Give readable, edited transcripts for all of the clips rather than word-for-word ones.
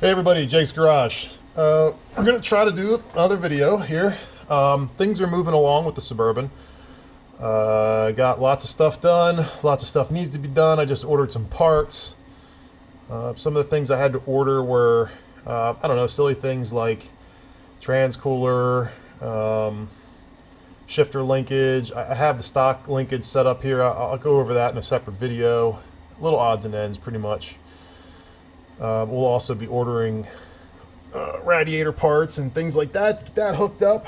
Hey everybody, Jake's Garage. We're going to try to do another video here. Things are moving along with the Suburban. Got lots of stuff done. Lots of stuff needs to be done. I just ordered some parts. Some of the things I had to order were, I don't know, silly things like trans cooler, shifter linkage. I have the stock linkage set up here. I'll go over that in a separate video. Little odds and ends, pretty much. We'll also be ordering radiator parts and things like that to get that hooked up.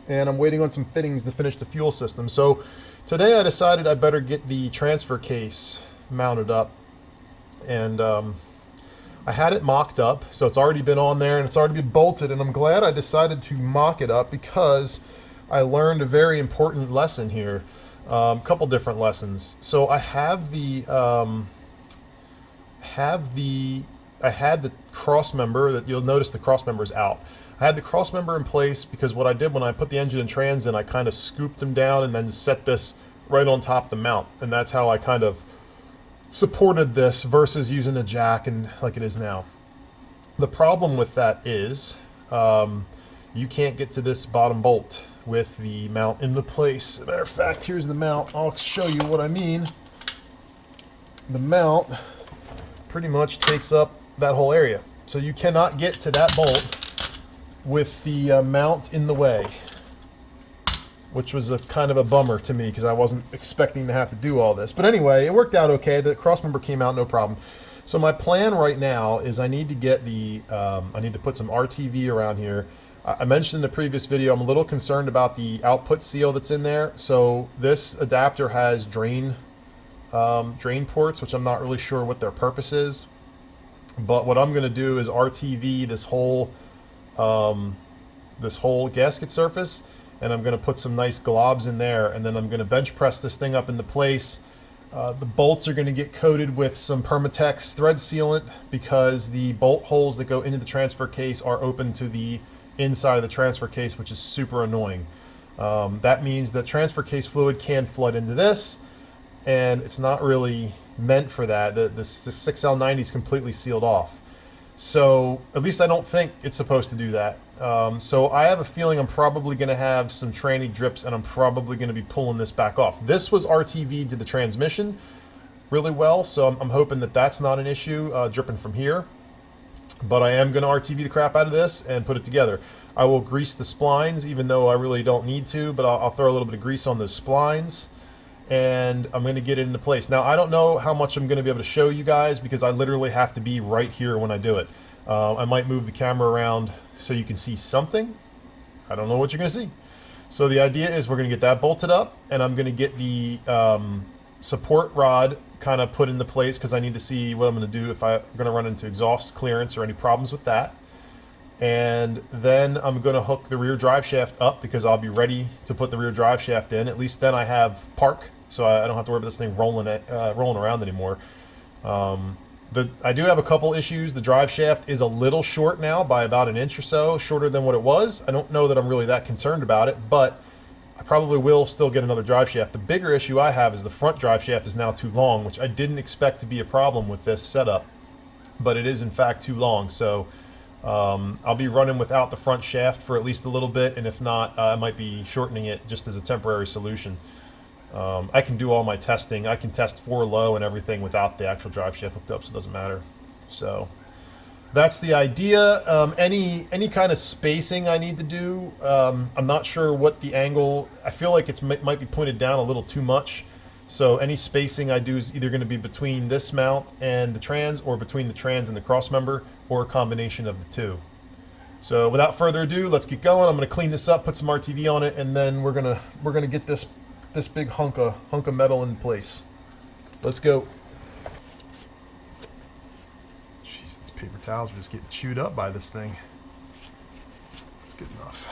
And I'm waiting on some fittings to finish the fuel system. So today I decided I better get the transfer case mounted up. And I had it mocked up, so it's already been on there and it's already been bolted. And I'm glad I decided to mock it up because I learned a very important lesson here. A couple different lessons. So I have I had the cross member that you'll notice the cross member is out. I had the cross member in place because what I did when I put the engine and trans in, I kind of scooped them down and then set this right on top of the mount. And that's how I kind of supported this versus using a jack and like it is now. The problem with that is you can't get to this bottom bolt with the mount into place. As a matter of fact, here's the mount. I'll show you what I mean. The mount pretty much takes up that whole area. So you cannot get to that bolt with the mount in the way, which was a kind of a bummer to me because I wasn't expecting to have to do all this. But anyway, it worked out okay. The cross member came out no problem. So my plan right now is I need to get the, I need to put some RTV around here. I mentioned in the previous video, I'm a little concerned about the output seal that's in there. So this adapter has drain ports, which I'm not really sure what their purpose is. But what I'm going to do is RTV this whole gasket surface, and I'm going to put some nice globs in there, and then I'm going to bench press this thing up into place. The bolts are going to get coated with some Permatex thread sealant because the bolt holes that go into the transfer case are open to the inside of the transfer case, which is super annoying. That means that transfer case fluid can flood into this, and it's not really meant for that. The 6L90 is completely sealed off. So at least I don't think it's supposed to do that. So I have a feeling I'm probably going to have some tranny drips, and I'm probably going to be pulling this back off. This was RTV'd to the transmission really well, so I'm hoping that that's not an issue dripping from here. But I am going to RTV the crap out of this and put it together. I will grease the splines, even though I really don't need to, but I'll throw a little bit of grease on those splines. And I'm going to get it into place. Now, I don't know how much I'm going to be able to show you guys because I literally have to be right here when I do it. I might move the camera around so you can see something. I don't know what you're going to see. So the idea is we're going to get that bolted up, and I'm going to get the support rod kind of put into place because I need to see what I'm going to do if I'm going to run into exhaust clearance or any problems with that. And then I'm going to hook the rear drive shaft up because I'll be ready to put the rear drive shaft in. At least then I have park, so I don't have to worry about this thing rolling around anymore. I do have a couple issues. The drive shaft is a little short now by about an inch or so, shorter than what it was. I don't know that I'm really that concerned about it, but I probably will still get another drive shaft. The bigger issue I have is the front drive shaft is now too long, which I didn't expect to be a problem with this setup, but it is in fact too long. So I'll be running without the front shaft for at least a little bit, and if not, I might be shortening it just as a temporary solution. I can do all my testing. I can test 4 low and everything without the actual drive shaft hooked up, so it doesn't matter. So that's the idea. Any kind of spacing I need to do, I'm not sure what the angle. I feel like it might be pointed down a little too much. So any spacing I do is either going to be between this mount and the trans, or between the trans and the cross member, or a combination of the two. So without further ado, let's get going. I'm going to clean this up, put some RTV on it, and then we're gonna get this big hunk of metal in place. Let's go. Jeez, these paper towels are just getting chewed up by this thing. That's good enough.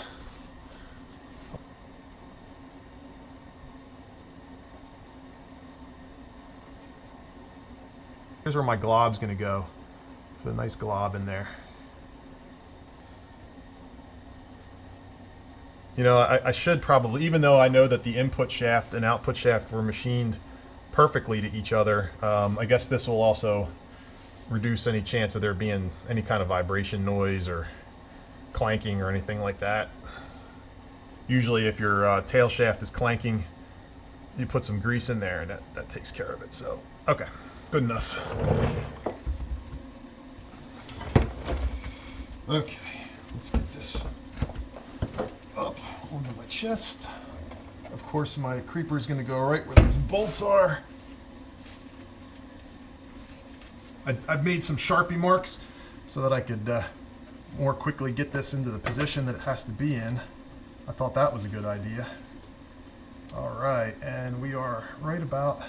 Here's where my glob's going to go. Put a nice glob in there. You know, I should probably, even though I know that the input shaft and output shaft were machined perfectly to each other, I guess this will also reduce any chance of there being any kind of vibration noise or clanking or anything like that. Usually if your tail shaft is clanking, you put some grease in there and that takes care of it. So, okay, good enough. Okay, let's get this up onto my chest. Of course, my creeper is going to go right where those bolts are. I've made some Sharpie marks so that I could more quickly get this into the position that it has to be in. I thought that was a good idea. All right, and we are right about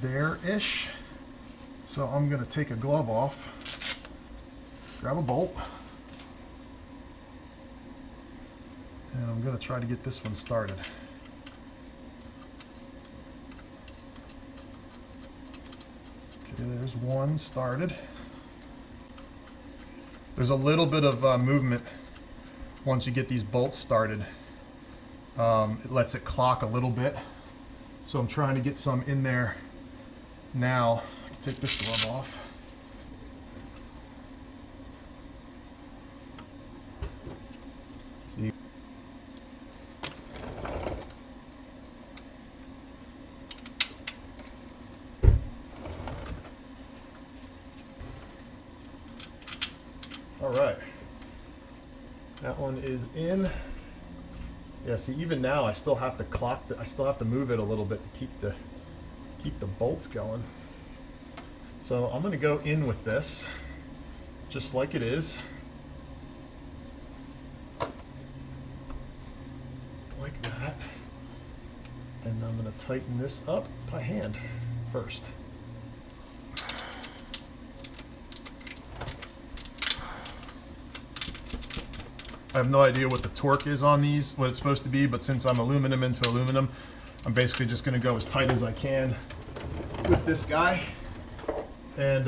there-ish. So I'm going to take a glove off, grab a bolt, and I'm going to try to get this one started. Okay, there's one started. There's a little bit of movement once you get these bolts started. It lets it clock a little bit. So I'm trying to get some in there now. Take this glove off. See. All right, that one is in. Yeah, see, even now I still have to clock. I still have to move it a little bit to keep the bolts going. So I'm going to go in with this, just like it is, like that, and I'm going to tighten this up by hand first. I have no idea what the torque is on these, what it's supposed to be, but since I'm aluminum into aluminum, I'm basically just going to go as tight as I can with this guy and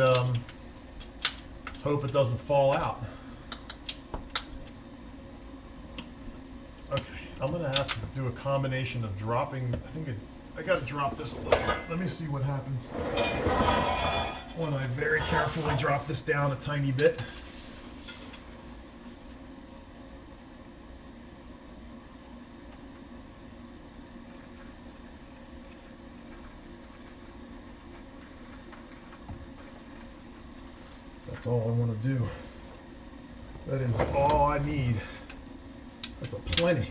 hope it doesn't fall out. Okay, I'm going to have to do a combination of dropping. I think I got to drop this a little bit. Let me see what happens when I very carefully drop this down a tiny bit. That's all I want to do. That is all I need. That's a plenty.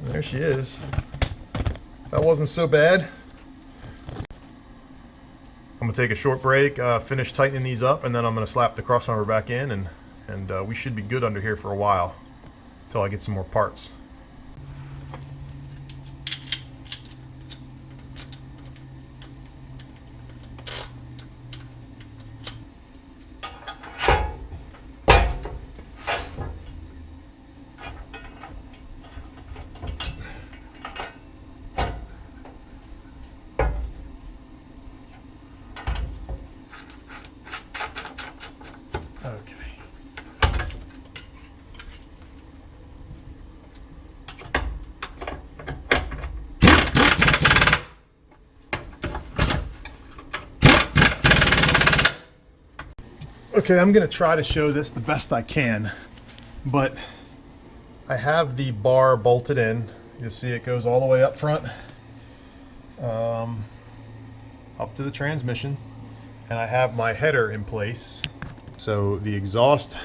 There she is. That wasn't so bad. I'm gonna take a short break, finish tightening these up, and then I'm gonna slap the crossmember back in, and we should be good under here for a while until I get some more parts. Okay, I'm going to try to show this the best I can, but I have the bar bolted in. You'll see it goes all the way up front, up to the transmission, and I have my header in place. So the exhaust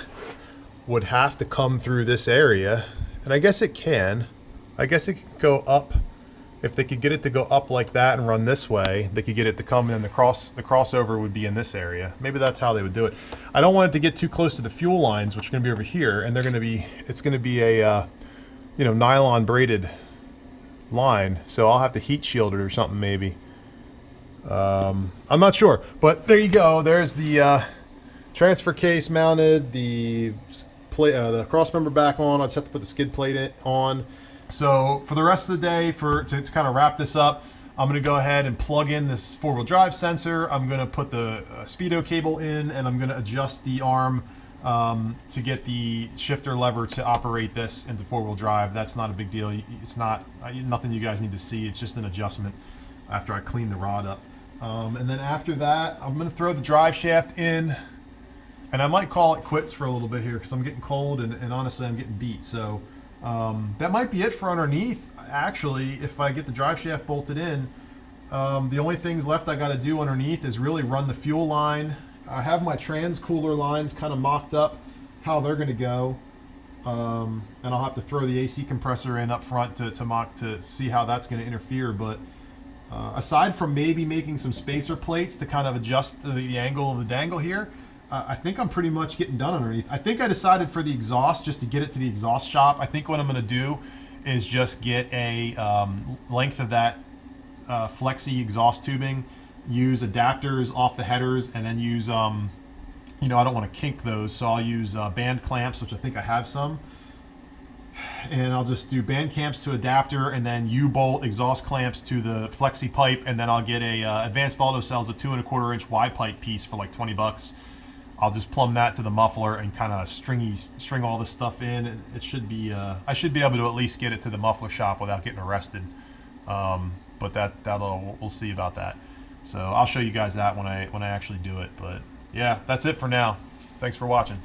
would have to come through this area, and I guess it can. I guess it could go up. If they could get it to go up like that and run this way, they could get it to come in. The crossover would be in this area. Maybe that's how they would do it. I don't want it to get too close to the fuel lines, which are going to be over here, and it's going to be a nylon braided line. So I'll have to heat shield it or something maybe. I'm not sure, but there you go. There's the transfer case mounted, the crossmember back on. I just have to put the skid plate on. So for the rest of the day, to kind of wrap this up, I'm going to go ahead and plug in this four-wheel drive sensor. I'm going to put the speedo cable in, and I'm going to adjust the arm to get the shifter lever to operate this into four-wheel drive. That's not a big deal. It's not nothing you guys need to see. It's just an adjustment after I clean the rod up. And then after that, I'm going to throw the drive shaft in, and I might call it quits for a little bit here because I'm getting cold and honestly I'm getting beat. So that might be it for underneath. Actually, if I get the drive shaft bolted in, the only things left I got to do underneath is really run the fuel line. I have my trans cooler lines kind of mocked up how they're going to go, and I'll have to throw the AC compressor in up front to mock to see how that's going to interfere. But aside from maybe making some spacer plates to kind of adjust the angle of the dangle here, I think I'm pretty much getting done underneath. I think I decided for the exhaust, just to get it to the exhaust shop, I think what I'm going to do is just get a length of that flexi exhaust tubing, use adapters off the headers, and then use you know, I don't want to kink those, so I'll use band clamps, which I think I have some, and I'll just do band clamps to adapter and then U-bolt exhaust clamps to the flexi pipe, and then I'll get a Advanced Auto sells a 2 1/4 inch Y pipe piece for like 20 bucks. I'll just plumb that to the muffler and kind of string all this stuff in. It should be I should be able to at least get it to the muffler shop without getting arrested. But we'll see about that. So I'll show you guys that when I actually do it. But yeah, that's it for now. Thanks for watching.